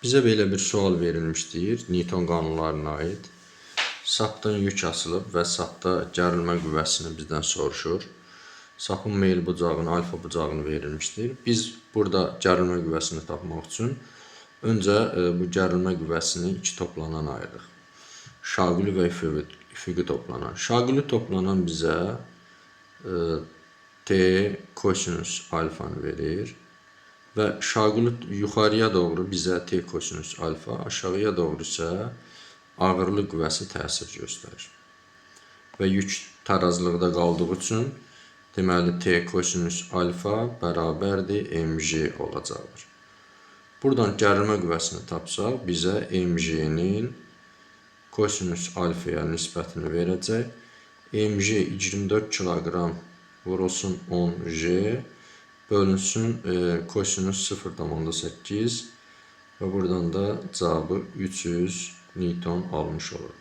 Bizə belə bir sual verilmişdir Newton qanunlarına aid. Sapdan yük asılıb və sapda gərilmə qüvvəsini bizdən soruşur. Sapın meyl bucağını, alfa bucağını verilmişdir. Biz burada gərilmə qüvvəsini tapmaq üçün öncə bu gərilmə qüvvəsini iki toplanan ayırırıq. Şaquli və üfüqi toplanan. Şaquli toplanan bizə T kosinus alfanı verir. Və şaquli yuxarıya doğru bizə T kosinus alfa, aşağıya doğru isə ağırlıq qüvvəsi təsir göstərir. Və yük tarazlıqda qaldığı üçün deməli T kosinus alfa bərabərdir mg olacaqdır. Buradan gərilmə qüvvəsini tapsaq, bizə mg-nin kosinus alfaya nisbətini verəcək. mg 24 kiloqram vurulsun 10g bölünsün kosinus 0,8 və buradan da cavabı 300 Newton almış olur.